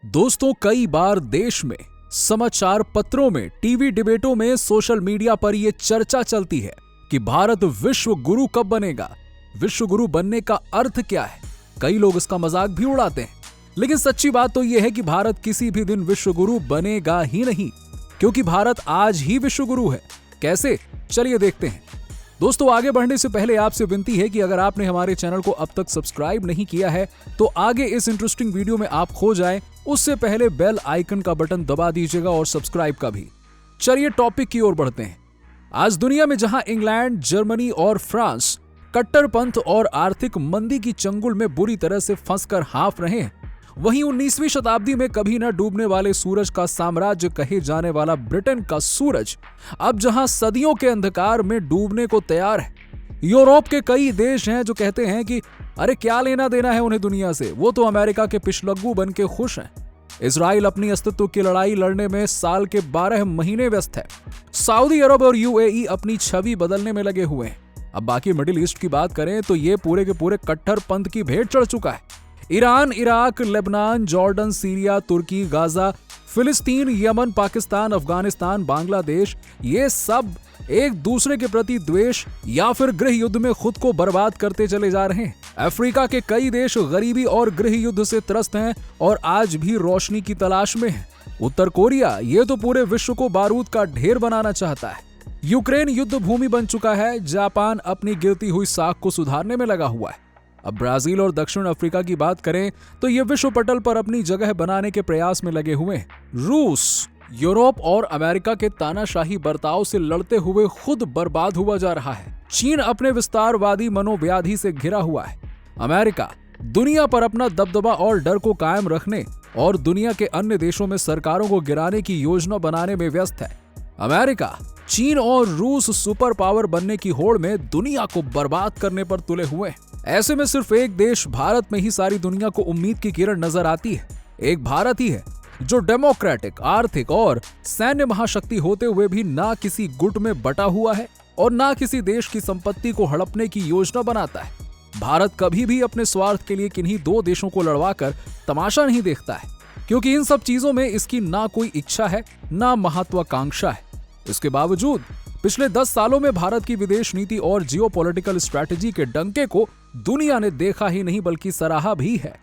दोस्तों, कई बार देश में, समाचार पत्रों में, टीवी डिबेटों में, सोशल मीडिया पर यह चर्चा चलती है कि भारत विश्व गुरु कब बनेगा। विश्व गुरु बनने का अर्थ क्या है? कई लोग इसका मजाक भी उड़ाते हैं, लेकिन सच्ची बात तो यह है कि भारत किसी भी दिन विश्व गुरु बनेगा ही नहीं, क्योंकि भारत आज ही विश्व गुरु है। कैसे? चलिए देखते हैं। दोस्तों, आगे बढ़ने से पहले आपसे विनती है कि अगर आपने हमारे चैनल को अब तक सब्सक्राइब नहीं किया है तो आगे इस इंटरेस्टिंग वीडियो में आप खो जाएं, उससे पहले बेल आइकन का बटन दबा दीजिएगा और सब्सक्राइब का भी। चलिए टॉपिक की ओर बढ़ते हैं। आज दुनिया में जहां इंग्लैंड, जर्मनी और फ्रांस कट्टरपंथ और आर्थिक मंदी की चंगुल में बुरी तरह से फंसकर हाँफ रहे हैं, वहीं 19वीं शताब्दी में कभी न डूबने वाले सूरज का साम्राज्य कहे जाने वाला ब्रिटेन का सूरज अब जहां सदियों के अंधकार में डूबने को तैयार है। यूरोप के कई देश हैं जो कहते हैं कि अरे क्या लेना देना है उन्हें दुनिया से, वो तो अमेरिका के पिछलग्गू बन के खुश हैं। इजराइल अपनी अस्तित्व की लड़ाई लड़ने में साल के 12 महीने व्यस्त है। सऊदी अरब और यूएई अपनी छवि बदलने में लगे हुए हैं। अब बाकी मिडिल ईस्ट की बात करें तो ये पूरे के पूरे कट्टरपंथ की भेंट चढ़ चुका है। Iran, Iraq, Lebanon, Jordan, Syria, Turkey, Gaza, फिलिस्तीन, यमन, पाकिस्तान, अफगानिस्तान, बांग्लादेश, ये सब एक दूसरे के प्रति द्वेष या फिर गृह युद्ध में खुद को बर्बाद करते चले जा रहे हैं। अफ्रीका के कई देश गरीबी और गृह युद्ध से त्रस्त हैं और आज भी रोशनी की तलाश में हैं। उत्तर कोरिया ये तो पूरे विश्व को बारूद का ढेर बनाना चाहता है। यूक्रेन युद्ध भूमि बन चुका है। जापान अपनी गिरती हुई साख को सुधारने में लगा हुआ है। अब ब्राजील और दक्षिण अफ्रीका की बात करें तो ये विश्व पटल पर अपनी जगह बनाने के प्रयास में लगे हुए हैं। रूस यूरोप और अमेरिका के तानाशाही बर्ताव से लड़ते हुए खुद बर्बाद हुआ जा रहा है। चीन अपने विस्तारवादी मनोव्याधि से घिरा हुआ है। अमेरिका दुनिया पर अपना दबदबा और डर को कायम रखने और दुनिया के अन्य देशों में सरकारों को गिराने की योजना बनाने में व्यस्त है। अमेरिका, चीन और रूस सुपर पावर बनने की होड़ में दुनिया को बर्बाद करने पर तुले हुए हैं। ऐसे में सिर्फ एक देश भारत में ही सारी दुनिया को उम्मीद की किरण नजर आती है। एक भारत ही है जो डेमोक्रेटिक, आर्थिक और सैन्य महाशक्ति होते हुए भी ना किसी गुट में बटा हुआ है और ना किसी देश की संपत्ति को हड़पने की योजना बनाता है। भारत कभी भी अपने स्वार्थ के लिए किन्हीं दो देशों को लड़वाकर तमाशा नहीं देखता है, क्योंकि इन सब चीजों में इसकी ना कोई इच्छा है ना महत्वाकांक्षा है। इसके बावजूद पिछले 10 सालों में भारत की विदेश नीति और जियोपॉलिटिकल स्ट्रैटेजी के डंके को दुनिया ने देखा ही नहीं बल्कि सराहा भी है।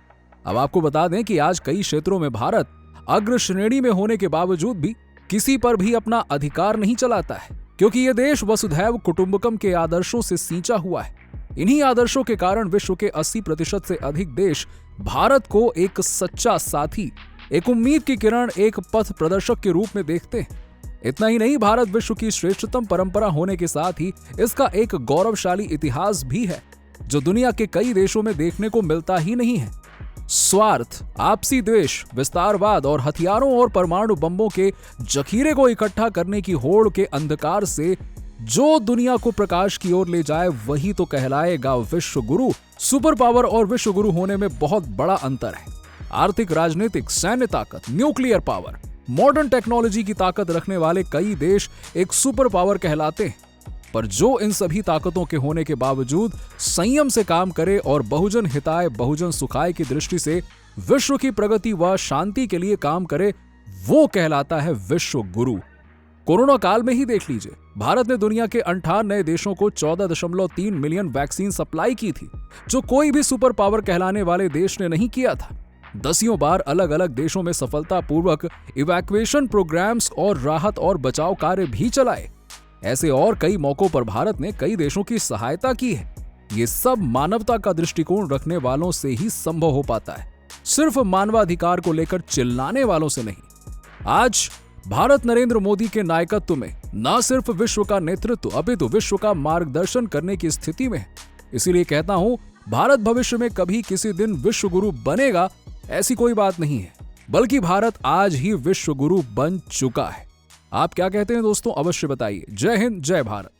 अब आपको बता दें कि आज कई क्षेत्रों में भारत अग्र श्रेणी में होने के बावजूद भी किसी पर भी अपना अधिकार नहीं चलाता है, क्योंकि यह देश वसुधैव कुटुंबकम के आदर्शों से सींचा हुआ है। इन्हीं आदर्शों के कारण विश्व के 80% से अधिक देश भारत को एक सच्चा साथी, एक उम्मीद की किरण, एक पथ प्रदर्शक के रूप में देखते हैं। इतना ही नहीं, भारत विश्व की श्रेष्ठतम परंपरा होने के साथ ही इसका एक गौरवशाली इतिहास भी है जो दुनिया के कई देशों में देखने को मिलता ही नहीं है। स्वार्थ, आपसी द्वेष, विस्तारवाद और हथियारों और परमाणु बम्बों के जखीरे को इकट्ठा करने की होड़ के अंधकार से जो दुनिया को प्रकाश की ओर ले जाए वही तो कहलाएगा विश्व गुरु। सुपर पावर और विश्व गुरु होने में बहुत बड़ा अंतर है। आर्थिक, राजनीतिक, सैन्य ताकत, न्यूक्लियर पावर, मॉडर्न टेक्नोलॉजी की ताकत रखने वाले कई देश एक सुपर पावर कहलाते हैं, पर जो इन सभी ताकतों के होने के बावजूद संयम से काम करे और बहुजन हिताय बहुजन सुखाय की दृष्टि से विश्व की प्रगति व शांति के लिए काम करे, वो कहलाता है विश्व गुरु। कोरोना काल में ही देख लीजिए, भारत ने दुनिया के 58 नए देशों को 14.3 मिलियन वैक्सीन सप्लाई की थी, जो कोई भी सुपर पावर कहलाने वाले देश ने नहीं किया था। 10 बार अलग अलग देशों में सफलतापूर्वक इवैक्यूएशन प्रोग्राम्स और राहत और बचाव कार्य भी चलाए। ऐसे और कई मौकों पर भारत ने कई देशों की सहायता की है। ये सब मानवता का दृष्टिकोण रखने वालों से ही संभव हो पाता है, सिर्फ मानवाधिकार को लेकर चिल्लाने वालों से नहीं। आज भारत नरेंद्र मोदी के नायकत्व में न सिर्फ विश्व का नेतृत्व अपितु विश्व का मार्गदर्शन करने की स्थिति में है। इसीलिए कहता हूं, भारत भविष्य में कभी किसी दिन विश्व गुरु बनेगा ऐसी कोई बात नहीं है, बल्कि भारत आज ही विश्व गुरु बन चुका है। आप क्या कहते हैं दोस्तों? अवश्य बताइए। जय हिंद, जय भारत।